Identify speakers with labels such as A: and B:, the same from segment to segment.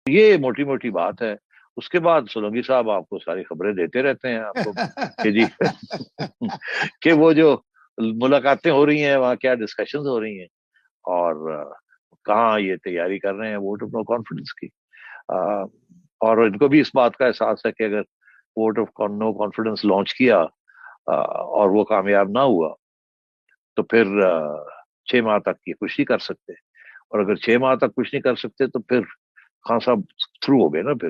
A: یہ موٹی موٹی بات ہے. اس کے بعد سولنگی صاحب آپ کو ساری خبریں دیتے رہتے ہیں آپ کو کہ جی کہ وہ جو ملاقاتیں ہو رہی ہیں وہاں کیا ڈسکشنز ہو رہی ہیں اور کہاں یہ تیاری کر رہے ہیں ووٹ آف نو کانفیڈنس کی. اور ان کو بھی اس بات کا احساس ہے کہ اگر vote of no confidence launch کیا اور وہ کامیاب نہ ہوا تو پھر 6 ماہ تک یہ کچھ نہیں کر سکتے. اور اگر 6 ماہ تک کچھ نہیں کر سکتے تو پھر خان صاحب تھرو ہو گئے نا. پھر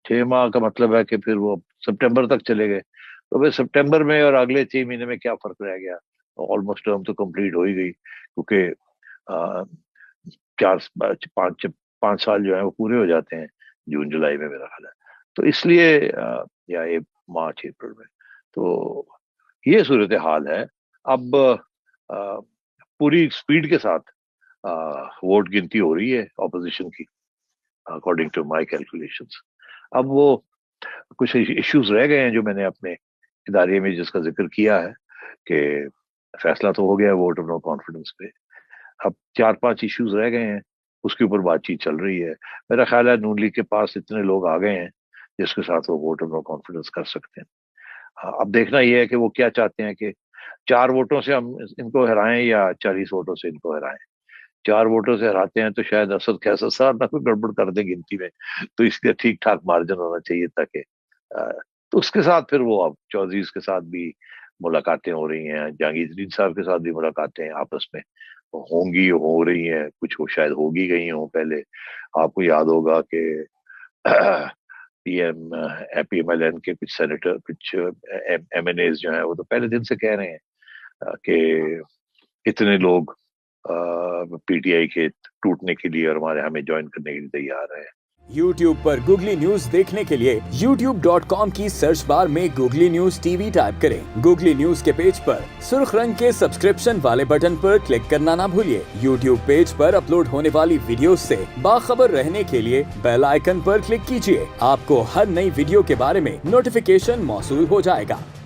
A: 6 ماہ کا مطلب ہے کہ پھر وہ سپٹمبر تک چلے گئے. تو پھر سپٹمبر میں اور اگلے 6 مہینے میں کیا فرق رہ گیا. آلموسٹ ٹرم تو کمپلیٹ ہو ہی گئی کیونکہ 5 سال جو ہیں وہ پورے ہو جاتے ہیں جون جولائی میں میرا خیال ہے. تو اس لیے یا مارچ اپریل میں تو یہ صورتحال ہے. اب پوری سپیڈ کے ساتھ ووٹ گنتی ہو رہی ہے اپوزیشن کی اکارڈنگ ٹو مائی کیلکولیشنز. اب وہ کچھ ایشوز رہ گئے ہیں جو میں نے اپنے ادارے میں جس کا ذکر کیا ہے کہ فیصلہ تو ہو گیا ووٹ آف نو کانفیڈنس پہ. اب 4-5 ایشوز رہ گئے ہیں اس کے اوپر بات چیت چل رہی ہے. میرا خیال ہے نون لیگ کے پاس اتنے لوگ آ گئے ہیں جس کے ساتھ وہ ووٹ آف نو کانفیڈنس کر سکتے ہیں. اب دیکھنا یہ ہے کہ وہ کیا چاہتے ہیں کہ 4 ووٹوں سے ہم ان کو ہرائیں یا 40 ووٹوں سے ان کو ہرائیں. 4 ووٹوں سے ہراتے ہیں تو شاید اسد خیسر صاحب نہ کوئی گڑبڑ کر دیں گنتی میں, تو اس لیے ٹھیک ٹھاک مارجن ہونا چاہیے تاکہ تو اس کے ساتھ پھر وہ اب چودھریز کے ساتھ بھی ملاقاتیں ہو رہی ہیں, جہانگیر ترین صاحب کے ساتھ بھی ملاقاتیں آپس میں ہوں گی, ہو رہی ہیں, کچھ وہ شاید ہوگی گئی ہوں پہلے. آپ کو یاد ہوگا کہ پی ایم ایل این کے کچھ سینیٹر کچھ ایم این ایز جو ہیں وہ تو پہلے دن سے کہہ رہے ہیں کہ اتنے لوگ پی ٹی آئی کے ٹوٹنے کے لیے اور ہمیں جوائن کرنے کے لیے تیار ہیں.
B: YouTube پر گوگلی نیوز دیکھنے کے لیے youtube.com کی سرچ بار میں googly news T V type کریں. گوگلی نیوز کے پیج پر سرخ رنگ کے سبسکرپشن والے بٹن پر کلک کرنا نہ بھولیے. YouTube پیج پر اپلوڈ ہونے والی ویڈیوز سے باخبر رہنے کے لیے بیل آئیکن پر کلک کیجیے. آپ کو ہر نئی ویڈیو کے بارے میں نوٹیفیکیشن موصول ہو جائے گا.